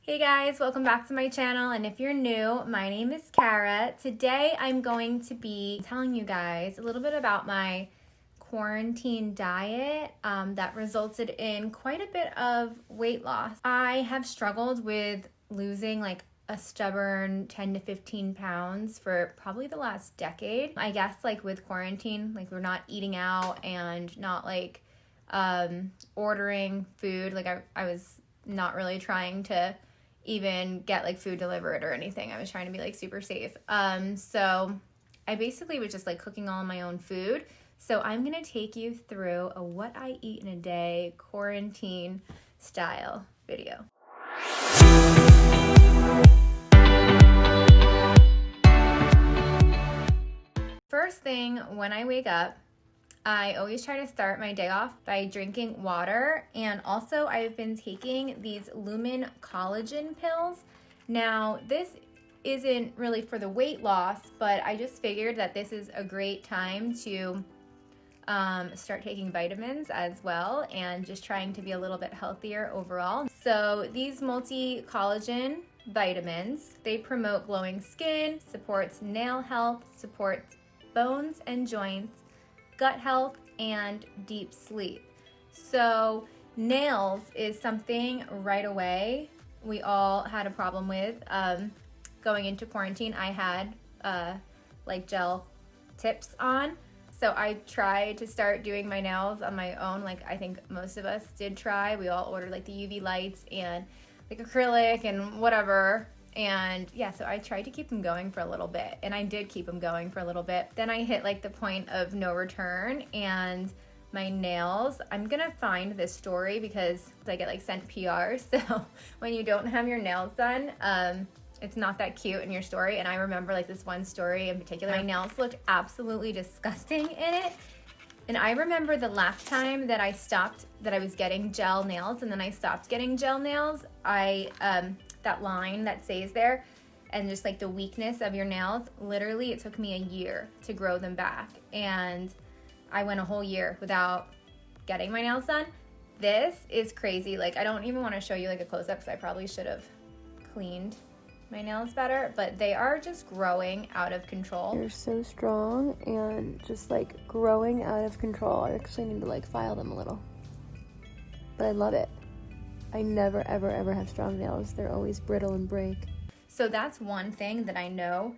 Hey guys, welcome back to my channel, and if you're new, my name is Cara. Today I'm going to be telling you guys a little bit about my quarantine diet that resulted in quite a bit of weight loss. I have struggled with losing like a stubborn 10 to 15 pounds for probably the last decade. I guess like with quarantine, like we're not eating out and not like ordering food. Like I was not really trying to even get like food delivered or anything. I was trying to be like super safe. So I basically was just like cooking all my own food. So I'm gonna take you through a what I eat in a day quarantine style video. First thing when I wake up, I always try to start my day off by drinking water, and also I've been taking these Lumen collagen pills. Now, this isn't really for the weight loss, but I just figured that this is a great time to start taking vitamins as well and just trying to be a little bit healthier overall. So these multi-collagen vitamins, they promote glowing skin, supports nail health, supports bones and joints, gut health, and deep sleep. So nails is something right away we all had a problem with. Going into quarantine, I had like gel tips on. So I tried to start doing my nails on my own, like I think most of us did try. We all ordered like the UV lights and like acrylic and whatever. And yeah, so I tried to keep them going for a little bit, and I did keep them going for a little bit. Then I hit like the point of no return, and my nails, I'm gonna find this story because I get like sent PR. So when you don't have your nails done, it's not that cute in your story. And I remember like this one story in particular, my nails looked absolutely disgusting in it. And I remember the last time that I was getting gel nails, and then I stopped getting gel nails, that line that stays there and just like the weakness of your nails, literally it took me a year to grow them back, and I went a whole year without getting my nails done. This is crazy. Like I don't even want to show you like a close-up because I probably should have cleaned my nails better, but they are just growing out of control. They're so strong and just like growing out of control. I actually need to like file them a little, but I love it. I never ever ever have strong nails. They're always brittle and break. So that's one thing that I know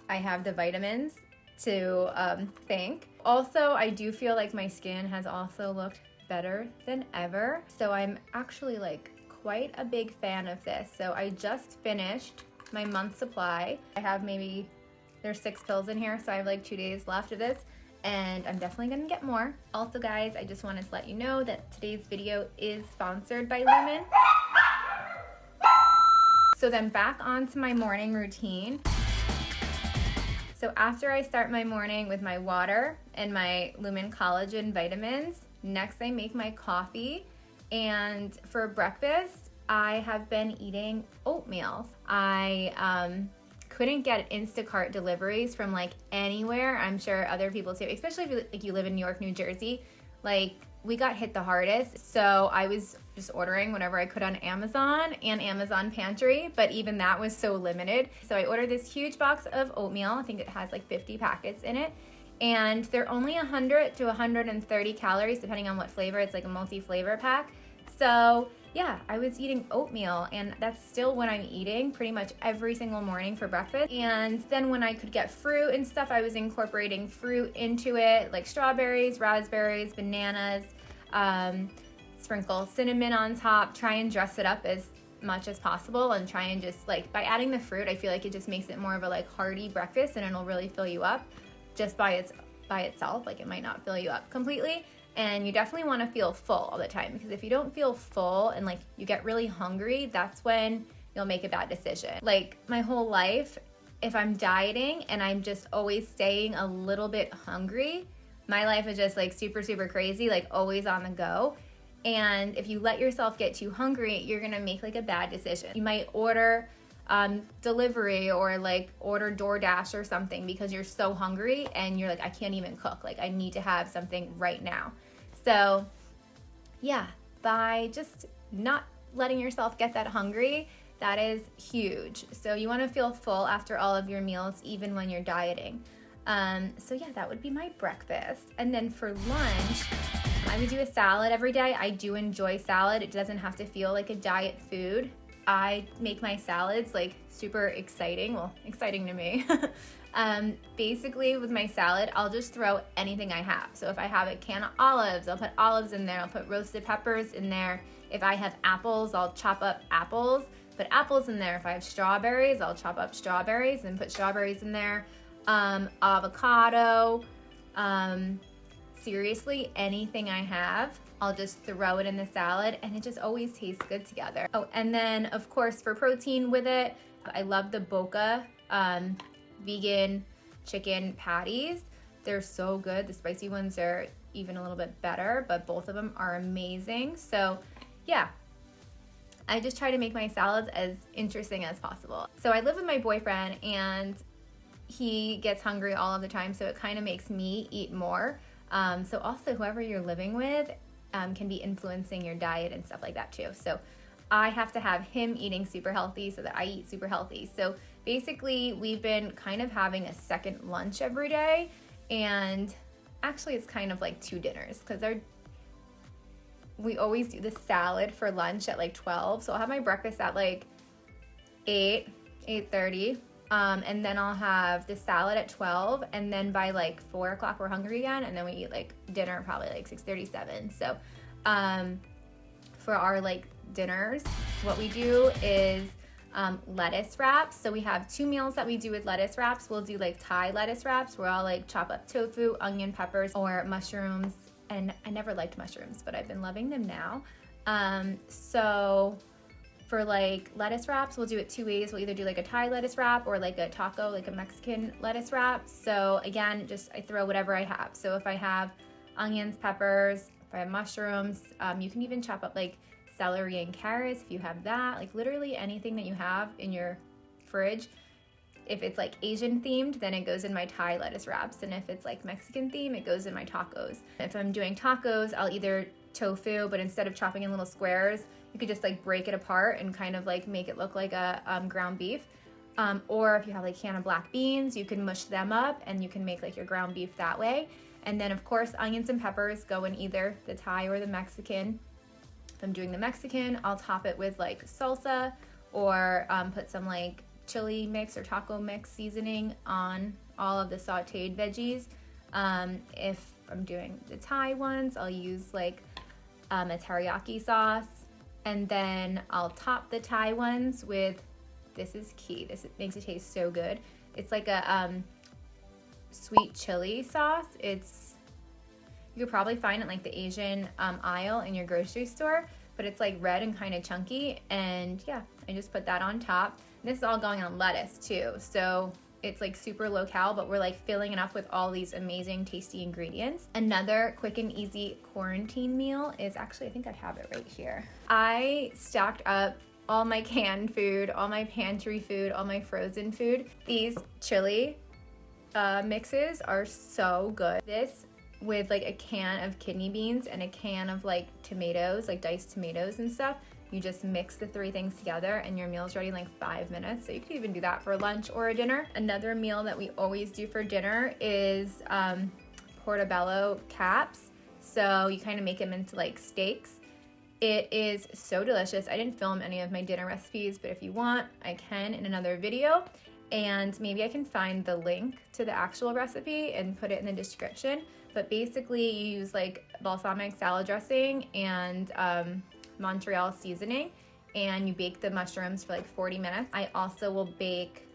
I have the vitamins to thank. Also, I do feel like my skin has also looked better than ever. So I'm actually like quite a big fan of this. So I just finished my month supply. I have there's 6 pills in here, so I have like 2 days left of this, and I'm definitely gonna get more. Also guys, I just wanted to let you know that today's video is sponsored by Lumen. So then back onto my morning routine. So after I start my morning with my water and my Lumen collagen vitamins, next I make my coffee, and for breakfast I have been eating oatmeal. I couldn't get Instacart deliveries from like anywhere. I'm sure other people too, especially if you live in New York, New Jersey. Like we got hit the hardest, so I was just ordering whatever I could on Amazon and Amazon Pantry, but even that was so limited. So I ordered this huge box of oatmeal. I think it has like 50 packets in it, and they're only 100 to 130 calories depending on what flavor. It's like a multi-flavor pack. So yeah, I was eating oatmeal, and that's still what I'm eating pretty much every single morning for breakfast. And then when I could get fruit and stuff, I was incorporating fruit into it, like strawberries, raspberries, bananas, sprinkle cinnamon on top, try and dress it up as much as possible, and try and just like, by adding the fruit, I feel like it just makes it more of a like hearty breakfast, and it'll really fill you up just by itself. Like it might not fill you up completely. And you definitely want to feel full all the time, because if you don't feel full and like you get really hungry, that's when you'll make a bad decision. Like my whole life, if I'm dieting and I'm just always staying a little bit hungry, my life is just like super, super crazy, like always on the go. And if you let yourself get too hungry, you're gonna make like a bad decision. You might order delivery or like order DoorDash or something because you're so hungry and you're like, I can't even cook. Like I need to have something right now. So yeah, by just not letting yourself get that hungry, that is huge. So you want to feel full after all of your meals, even when you're dieting. So yeah, that would be my breakfast. And then for lunch, I would do a salad every day. I do enjoy salad. It doesn't have to feel like a diet food. I make my salads like super exciting. Well, exciting to me. Basically with my salad, I'll just throw anything I have. So if I have a can of olives, I'll put olives in there. I'll put roasted peppers in there. If I have apples, I'll chop up apples, put apples in there. If I have strawberries, I'll chop up strawberries and put strawberries in there. Avocado, seriously, anything I have, I'll just throw it in the salad, and it just always tastes good together. Oh, and then of course for protein with it, I love the Boca vegan chicken patties. They're so good. The spicy ones are even a little bit better, but both of them are amazing. So yeah, I just try to make my salads as interesting as possible. So I live with my boyfriend, and he gets hungry all of the time, so it kind of makes me eat more. So also whoever you're living with can be influencing your diet and stuff like that too. So I have to have him eating super healthy so that I eat super healthy. So basically we've been kind of having a second lunch every day, and actually it's kind of like 2 dinners, because we always do the salad for lunch at like 12. So I'll have my breakfast at like 8:30. And then I'll have the salad at 12, and then by like 4 o'clock we're hungry again, and then we eat like dinner probably like 6:37. So for our like dinners, what we do is lettuce wraps. So we have 2 meals that we do with lettuce wraps. We'll do like Thai lettuce wraps where I'll like chop up tofu, onion, peppers, or mushrooms. And I never liked mushrooms, but I've been loving them now. So for like lettuce wraps, we'll do it 2 ways. We'll either do like a Thai lettuce wrap or like a taco, like a Mexican lettuce wrap. So again, I throw whatever I have. So if I have onions, peppers, if I have mushrooms, you can even chop up like celery and carrots if you have that. Like literally anything that you have in your fridge. If it's like Asian themed, then it goes in my Thai lettuce wraps. And if it's like Mexican themed, it goes in my tacos. If I'm doing tacos, I'll either tofu, but instead of chopping in little squares, you could just like break it apart and kind of like make it look like a ground beef. Or if you have like can of black beans, you can mush them up and you can make like your ground beef that way. And then of course, onions and peppers go in either the Thai or the Mexican. If I'm doing the Mexican, I'll top it with like salsa, or put some like chili mix or taco mix seasoning on all of the sauteed veggies. If I'm doing the Thai ones, I'll use like a teriyaki sauce, and then I'll top the Thai ones with, this is key, this makes it taste so good. It's like a sweet chili sauce. You could probably find it like the Asian aisle in your grocery store, but it's like red and kind of chunky, and yeah, I just put that on top. This is all going on lettuce too, so it's like super low cal, but we're like filling it up with all these amazing tasty ingredients. Another quick and easy quarantine meal is, actually I think I have it right here. I stacked up all my canned food, all my pantry food, all my frozen food. These chili mixes are so good. This with like a can of kidney beans and a can of like tomatoes, like diced tomatoes and stuff. You just mix the 3 things together and your meal's ready in like 5 minutes. So you could even do that for lunch or a dinner. Another meal that we always do for dinner is portobello caps. So you kind of make them into like steaks. It is so delicious. I didn't film any of my dinner recipes, but if you want, I can in another video. And maybe I can find the link to the actual recipe and put it in the description. But basically you use like balsamic salad dressing and Montreal seasoning, and you bake the mushrooms for like 40 minutes. I also will bake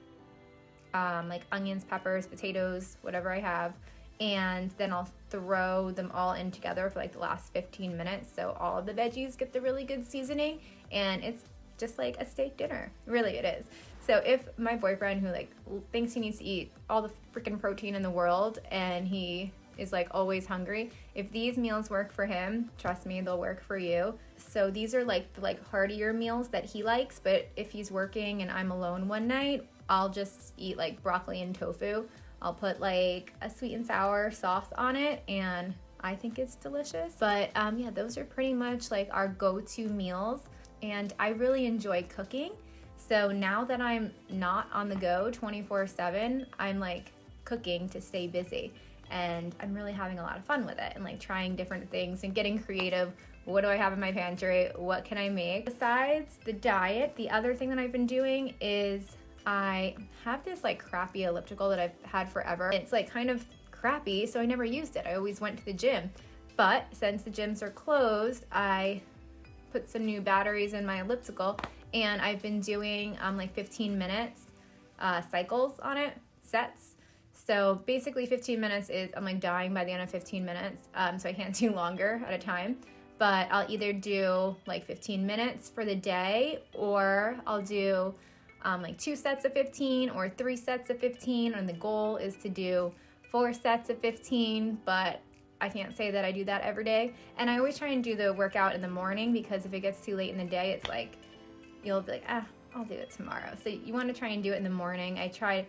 like onions, peppers, potatoes, whatever I have, and then I'll throw them all in together for like the last 15 minutes, so all of the veggies get the really good seasoning, and it's just like a steak dinner. Really, it is. So if my boyfriend, who like thinks he needs to eat all the freaking protein in the world and he is like always hungry, if these meals work for him, trust me, they'll work for you. So these are like the heartier meals that he likes, but if he's working and I'm alone one night, I'll just eat like broccoli and tofu. I'll put like a sweet and sour sauce on it, and I think it's delicious. But yeah, those are pretty much like our go-to meals. and I really enjoy cooking. So now that I'm not on the go 24/7, I'm like cooking to stay busy, and I'm really having a lot of fun with it and like trying different things and getting creative. What do I have in my pantry? What can I make? Besides the diet, the other thing that I've been doing is I have this like crappy elliptical that I've had forever. It's like kind of crappy, so I never used it. I always went to the gym. But since the gyms are closed, I put some new batteries in my elliptical, and I've been doing like 15 minutes cycles on it, sets. So basically 15 minutes is, I'm like dying by the end of 15 minutes, so I can't do longer at a time. But I'll either do like 15 minutes for the day, or I'll do like 2 sets of 15 or 3 sets of 15, and the goal is to do 4 sets of 15, but I can't say that I do that every day. And I always try and do the workout in the morning, because if it gets too late in the day, it's like, you'll be like, I'll do it tomorrow. So you want to try and do it in the morning. I try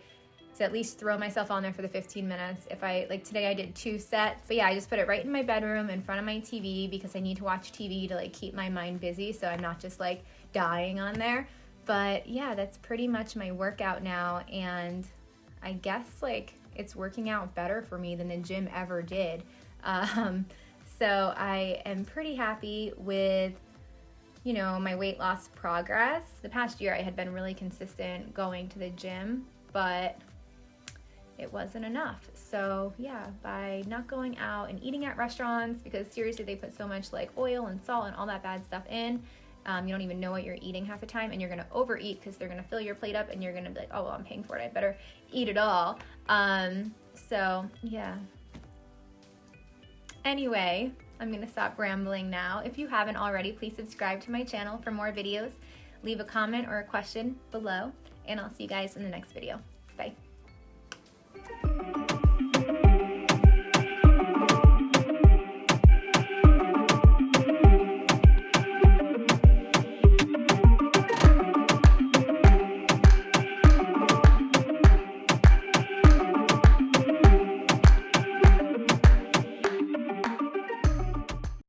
to at least throw myself on there for the 15 minutes. If I, like today I did 2 sets. But yeah, I just put it right in my bedroom in front of my TV, because I need to watch TV to like keep my mind busy, so I'm not just like dying on there. But yeah, that's pretty much my workout now, and I guess like it's working out better for me than the gym ever did. So I am pretty happy with, you know, my weight loss progress. The past year I had been really consistent going to the gym, but it wasn't enough. So yeah, by not going out and eating at restaurants, because seriously they put so much like oil and salt and all that bad stuff in, you don't even know what you're eating half the time, and you're gonna overeat because they're gonna fill your plate up, and you're gonna be like, oh well, I'm paying for it, I better eat it all. So yeah. Anyway, I'm gonna stop rambling now. If you haven't already, please subscribe to my channel for more videos. Leave a comment or a question below, and I'll see you guys in the next video. Bye.